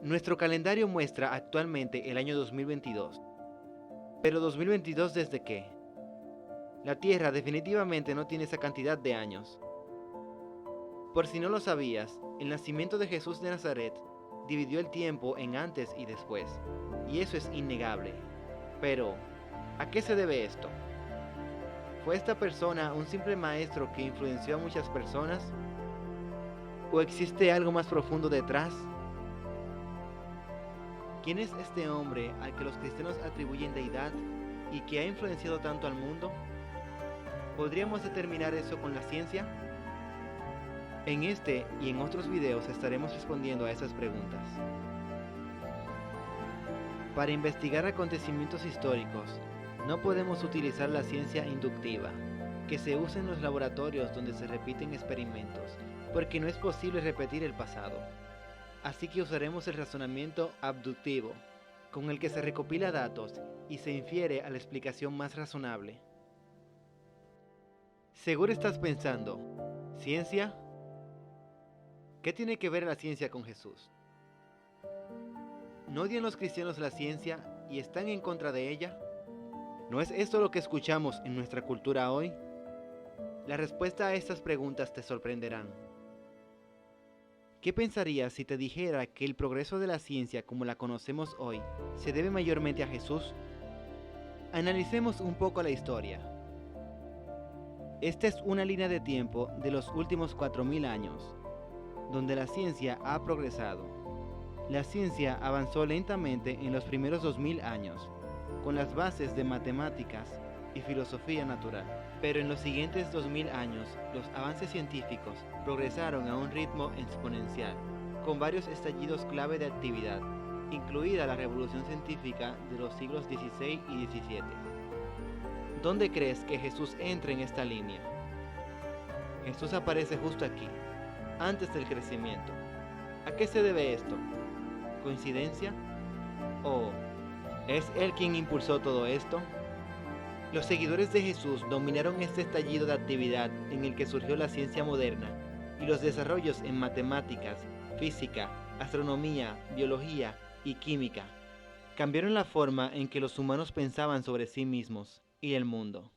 Nuestro calendario muestra actualmente el año 2022. Pero 2022 ¿desde qué? La Tierra definitivamente no tiene esa cantidad de años. Por si no lo sabías, el nacimiento de Jesús de Nazaret dividió el tiempo en antes y después, y eso es innegable. Pero, ¿a qué se debe esto? ¿Fue esta persona un simple maestro que influenció a muchas personas? ¿O existe algo más profundo detrás? ¿Quién es este hombre al que los cristianos atribuyen deidad y que ha influenciado tanto al mundo? ¿Podríamos determinar eso con la ciencia? En este y en otros videos estaremos respondiendo a esas preguntas. Para investigar acontecimientos históricos, no podemos utilizar la ciencia inductiva, que se usa en los laboratorios donde se repiten experimentos, porque no es posible repetir el pasado. Así que usaremos el razonamiento abductivo, con el que se recopila datos y se infiere a la explicación más razonable. Seguro estás pensando, ¿ciencia? ¿Qué tiene que ver la ciencia con Jesús? ¿No odian los cristianos la ciencia y están en contra de ella? ¿No es esto lo que escuchamos en nuestra cultura hoy? La respuesta a estas preguntas te sorprenderán. ¿Qué pensarías si te dijera que el progreso de la ciencia como la conocemos hoy se debe mayormente a Jesús? Analicemos un poco la historia. Esta es una línea de tiempo de los últimos 4000 años, donde la ciencia ha progresado. La ciencia avanzó lentamente en los primeros 2000 años, con las bases de matemáticas y filosofía natural. Pero en los siguientes 2000 años, los avances científicos progresaron a un ritmo exponencial, con varios estallidos clave de actividad, incluida la revolución científica de los siglos XVI y XVII. ¿Dónde crees que Jesús entra en esta línea? Jesús aparece justo aquí, antes del crecimiento. ¿A qué se debe esto? ¿Coincidencia? ¿O es Él quien impulsó todo esto? Los seguidores de Jesús dominaron este estallido de actividad en el que surgió la ciencia moderna y los desarrollos en matemáticas, física, astronomía, biología y química. Cambiaron la forma en que los humanos pensaban sobre sí mismos y el mundo.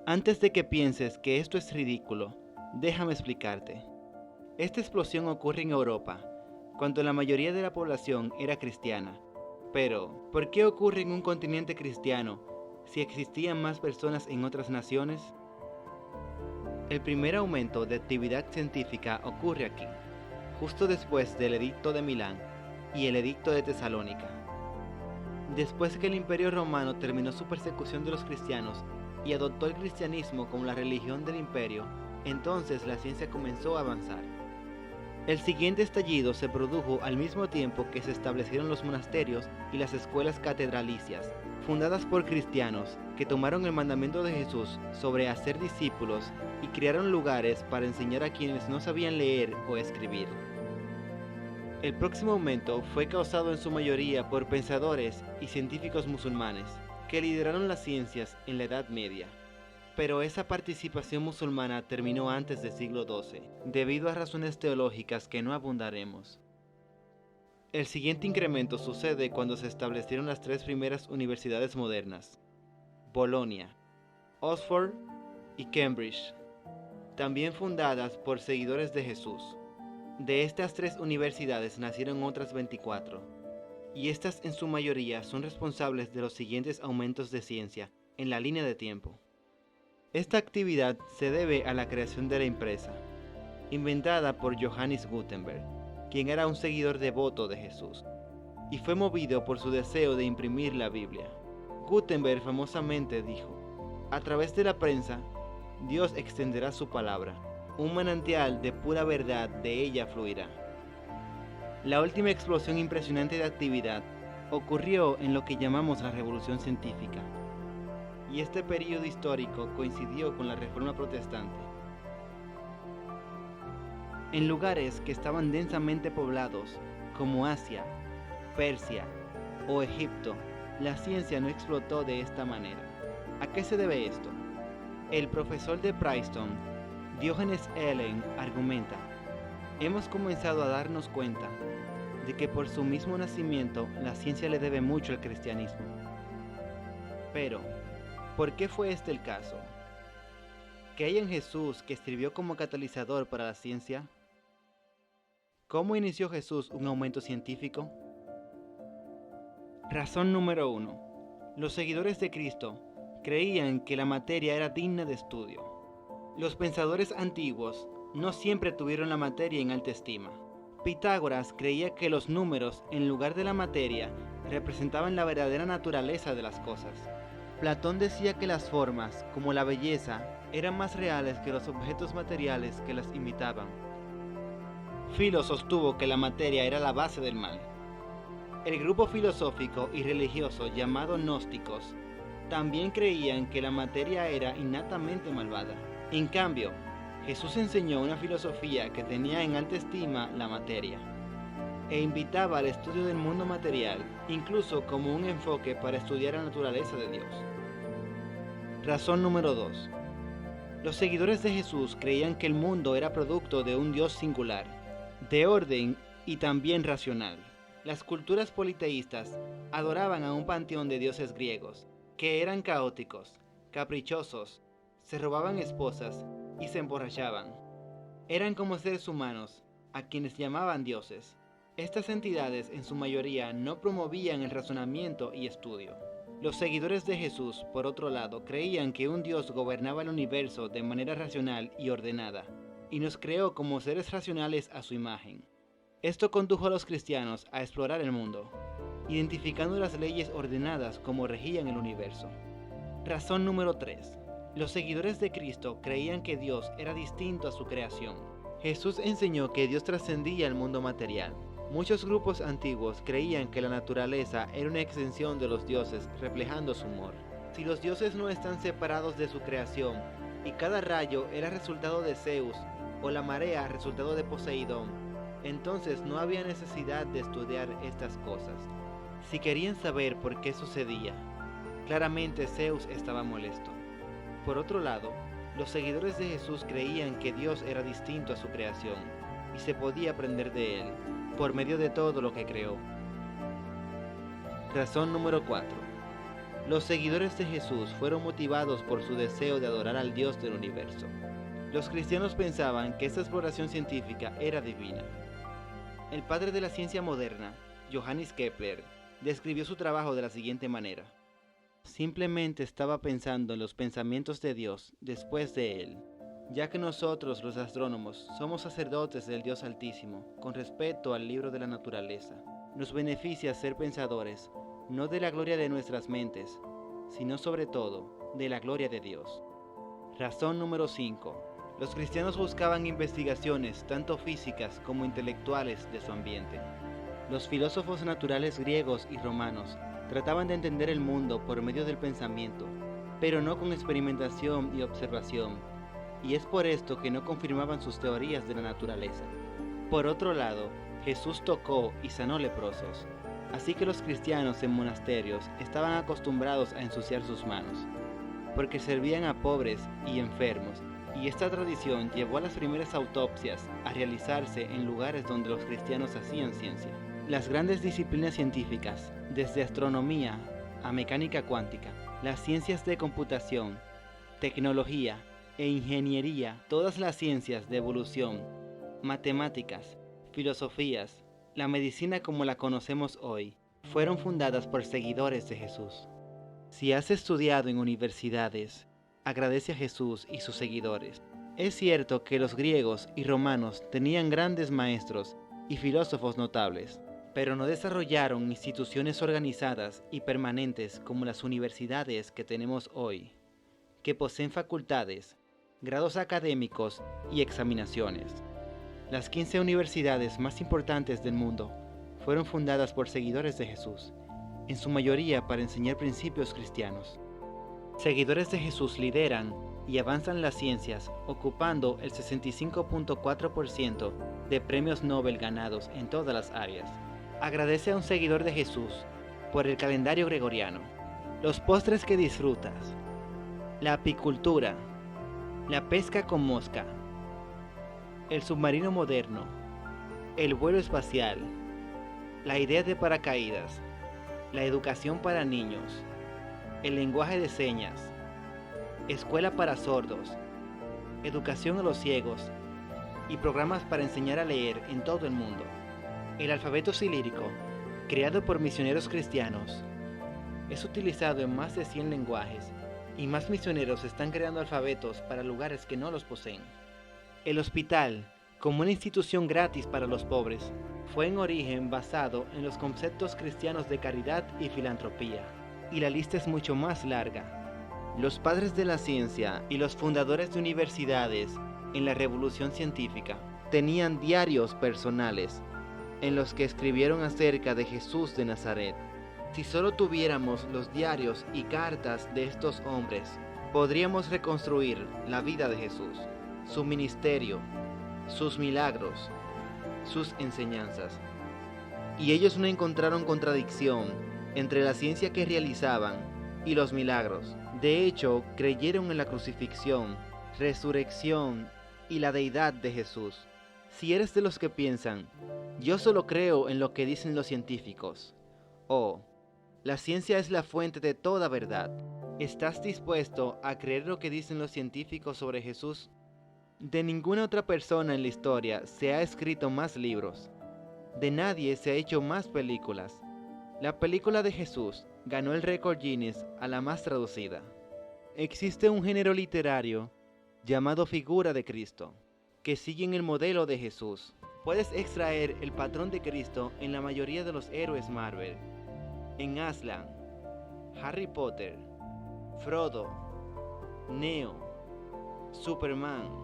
Antes de que pienses que esto es ridículo, déjame explicarte. Esta explosión ocurre en Europa, cuando la mayoría de la población era cristiana. Pero, ¿por qué ocurre en un continente cristiano si existían más personas en otras naciones? El primer aumento de actividad científica ocurre aquí, justo después del Edicto de Milán y el Edicto de Tesalónica. Después que el Imperio Romano terminó su persecución de los cristianos y adoptó el cristianismo como la religión del imperio, entonces la ciencia comenzó a avanzar. El siguiente estallido se produjo al mismo tiempo que se establecieron los monasterios y las escuelas catedralicias, fundadas por cristianos que tomaron el mandamiento de Jesús sobre hacer discípulos y crearon lugares para enseñar a quienes no sabían leer o escribir. El próximo aumento fue causado en su mayoría por pensadores y científicos musulmanes que lideraron las ciencias en la Edad Media. Pero esa participación musulmana terminó antes del siglo XII, debido a razones teológicas que no abundaremos. El siguiente incremento sucede cuando se establecieron las tres primeras universidades modernas: Bolonia, Oxford y Cambridge, también fundadas por seguidores de Jesús. De estas tres universidades nacieron otras 24, y estas en su mayoría son responsables de los siguientes aumentos de ciencia en la línea de tiempo. Esta actividad se debe a la creación de la impresa, inventada por Johannes Gutenberg, quien era un seguidor devoto de Jesús, y fue movido por su deseo de imprimir la Biblia. Gutenberg famosamente dijo: "A través de la prensa, Dios extenderá su palabra, un manantial de pura verdad de ella fluirá". La última explosión impresionante de actividad ocurrió en lo que llamamos la Revolución Científica, y este periodo histórico coincidió con la Reforma Protestante. En lugares que estaban densamente poblados, como Asia, Persia o Egipto, la ciencia no explotó de esta manera. ¿A qué se debe esto? El profesor de Princeton, Diógenes Ellen, argumenta: hemos comenzado a darnos cuenta de que por su mismo nacimiento la ciencia le debe mucho al cristianismo. Pero, ¿por qué fue este el caso? ¿Qué hay en Jesús que sirvió como catalizador para la ciencia? ¿Cómo inició Jesús un aumento científico? Razón número 1. Los seguidores de Cristo creían que la materia era digna de estudio. Los pensadores antiguos no siempre tuvieron la materia en alta estima. Pitágoras creía que los números, en lugar de la materia, representaban la verdadera naturaleza de las cosas. Platón decía que las formas, como la belleza, eran más reales que los objetos materiales que las imitaban. Filo sostuvo que la materia era la base del mal. El grupo filosófico y religioso llamado gnósticos también creían que la materia era innatamente malvada. En cambio, Jesús enseñó una filosofía que tenía en alta estima la materia e invitaba al estudio del mundo material, incluso como un enfoque para estudiar la naturaleza de Dios. Razón número 2. Los seguidores de Jesús creían que el mundo era producto de un Dios singular, de orden y también racional. Las culturas politeístas adoraban a un panteón de dioses griegos, que eran caóticos, caprichosos, se robaban esposas y se emborrachaban. Eran como seres humanos, a quienes llamaban dioses. Estas entidades en su mayoría no promovían el razonamiento y estudio. Los seguidores de Jesús, por otro lado, creían que un Dios gobernaba el universo de manera racional y ordenada, y nos creó como seres racionales a su imagen. Esto condujo a los cristianos a explorar el mundo, identificando las leyes ordenadas como regían el universo. Razón número 3. Los seguidores de Cristo creían que Dios era distinto a su creación. Jesús enseñó que Dios trascendía el mundo material. Muchos grupos antiguos creían que la naturaleza era una extensión de los dioses, reflejando su humor. Si los dioses no están separados de su creación, y cada rayo era resultado de Zeus, o la marea resultado de Poseidón, entonces no había necesidad de estudiar estas cosas. Si querían saber por qué sucedía, claramente Zeus estaba molesto. Por otro lado, los seguidores de Jesús creían que Dios era distinto a su creación, y se podía aprender de él, por medio de todo lo que creó. Razón número 4. Los seguidores de Jesús fueron motivados por su deseo de adorar al Dios del universo. Los cristianos pensaban que esta exploración científica era divina. El padre de la ciencia moderna, Johannes Kepler, describió su trabajo de la siguiente manera: simplemente estaba pensando en los pensamientos de Dios después de él, ya que nosotros los astrónomos somos sacerdotes del Dios Altísimo con respecto al libro de la naturaleza. Nos beneficia ser pensadores, no de la gloria de nuestras mentes, sino sobre todo de la gloria de Dios. Razón número 5. Los cristianos buscaban investigaciones tanto físicas como intelectuales de su ambiente. Los filósofos naturales griegos y romanos trataban de entender el mundo por medio del pensamiento, pero no con experimentación y observación, y es por esto que no confirmaban sus teorías de la naturaleza. Por otro lado, Jesús tocó y sanó leprosos, así que los cristianos en monasterios estaban acostumbrados a ensuciar sus manos, porque servían a pobres y enfermos, y esta tradición llevó a las primeras autopsias a realizarse en lugares donde los cristianos hacían ciencia. Las grandes disciplinas científicas, desde astronomía a mecánica cuántica, las ciencias de computación, tecnología e ingeniería, todas las ciencias de evolución, matemáticas, filosofías, la medicina como la conocemos hoy, fueron fundadas por seguidores de Jesús. Si has estudiado en universidades, agradece a Jesús y sus seguidores. Es cierto que los griegos y romanos tenían grandes maestros y filósofos notables, pero no desarrollaron instituciones organizadas y permanentes como las universidades que tenemos hoy, que poseen facultades, grados académicos y examinaciones. Las 15 universidades más importantes del mundo fueron fundadas por seguidores de Jesús, en su mayoría para enseñar principios cristianos. Seguidores de Jesús lideran y avanzan las ciencias, ocupando el 65.4% de premios Nobel ganados en todas las áreas. Agradece a un seguidor de Jesús por el calendario gregoriano, los postres que disfrutas, la apicultura, la pesca con mosca, el submarino moderno, el vuelo espacial, la idea de paracaídas, la educación para niños, el lenguaje de señas, escuela para sordos, educación a los ciegos y programas para enseñar a leer en todo el mundo. El alfabeto cirílico, creado por misioneros cristianos, es utilizado en más de 100 lenguajes y más misioneros están creando alfabetos para lugares que no los poseen. El hospital, como una institución gratis para los pobres, fue en origen basado en los conceptos cristianos de caridad y filantropía, y la lista es mucho más larga. Los padres de la ciencia y los fundadores de universidades en la revolución científica tenían diarios personales en los que escribieron acerca de Jesús de Nazaret. Si solo tuviéramos los diarios y cartas de estos hombres, podríamos reconstruir la vida de Jesús, su ministerio, sus milagros, sus enseñanzas. Y ellos no encontraron contradicción entre la ciencia que realizaban y los milagros. De hecho, creyeron en la crucifixión, resurrección y la deidad de Jesús. Si eres de los que piensan, yo solo creo en lo que dicen los científicos, o la ciencia es la fuente de toda verdad, ¿estás dispuesto a creer lo que dicen los científicos sobre Jesús? De ninguna otra persona en la historia se ha escrito más libros. De nadie se ha hecho más películas. La película de Jesús ganó el récord Guinness a la más traducida. Existe un género literario llamado figura de Cristo, que siguen el modelo de Jesús. Puedes extraer el patrón de Cristo en la mayoría de los héroes Marvel. En Aslan, Harry Potter, Frodo, Neo, Superman,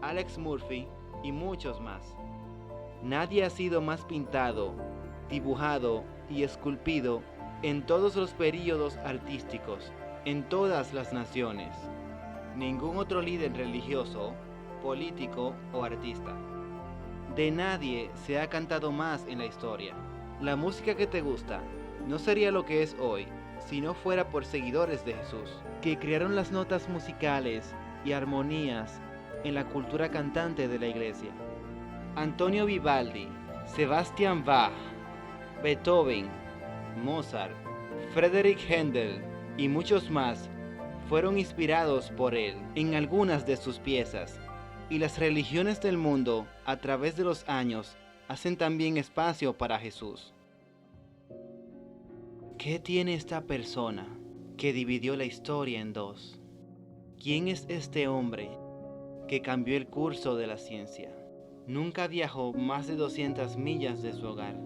Alex Murphy y muchos más. Nadie ha sido más pintado, dibujado y esculpido en todos los períodos artísticos, en todas las naciones. Ningún otro líder religioso, político o artista. De nadie se ha cantado más en la historia. La música que te gusta no sería lo que es hoy si no fuera por seguidores de Jesús, que crearon las notas musicales y armonías en la cultura cantante de la iglesia. Antonio Vivaldi, Sebastian Bach, Beethoven, Mozart, Friedrich Händel y muchos más fueron inspirados por él en algunas de sus piezas, y las religiones del mundo a través de los años hacen también espacio para Jesús. ¿Qué tiene esta persona que dividió la historia en dos? ¿Quién es este hombre que cambió el curso de la ciencia? Nunca viajó más de 200 millas de su hogar.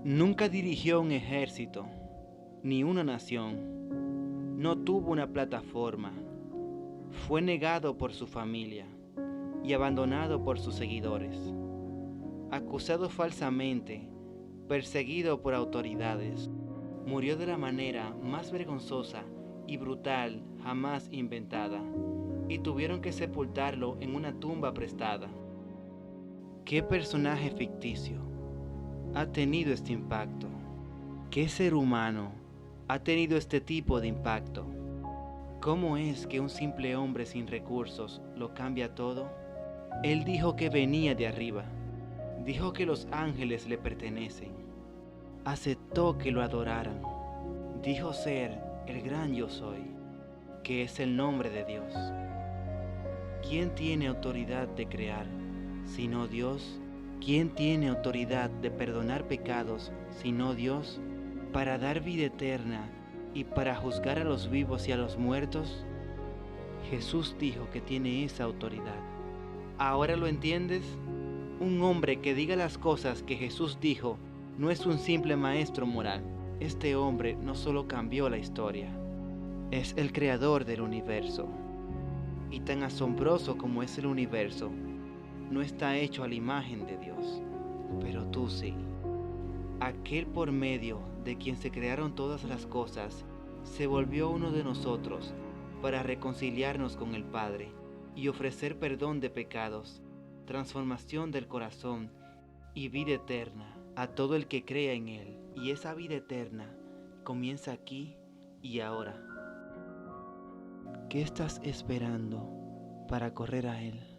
Nunca dirigió un ejército, ni una nación. No tuvo una plataforma. Fue negado por su familia y abandonado por sus seguidores. Acusado falsamente, perseguido por autoridades. Murió de la manera más vergonzosa y brutal jamás inventada, y tuvieron que sepultarlo en una tumba prestada. ¿Qué personaje ficticio ha tenido este impacto? ¿Qué ser humano ha tenido este tipo de impacto? ¿Cómo es que un simple hombre sin recursos lo cambia todo? Él dijo que venía de arriba, dijo que los ángeles le pertenecen, aceptó que lo adoraran, dijo ser el gran yo soy, que es el nombre de Dios. ¿Quién tiene autoridad de crear sino Dios? ¿Quién tiene autoridad de perdonar pecados sino Dios? ¿Para dar vida eterna y para juzgar a los vivos y a los muertos? Jesús dijo que tiene esa autoridad. ¿Ahora lo entiendes? Un hombre que diga las cosas que Jesús dijo no es un simple maestro moral. Este hombre no solo cambió la historia, es el creador del universo. Y tan asombroso como es el universo, no está hecho a la imagen de Dios, pero tú sí. Aquel por medio de quien se crearon todas las cosas, se volvió uno de nosotros para reconciliarnos con el Padre y ofrecer perdón de pecados, transformación del corazón y vida eterna a todo el que crea en Él. Y esa vida eterna comienza aquí y ahora. ¿Qué estás esperando para correr a Él?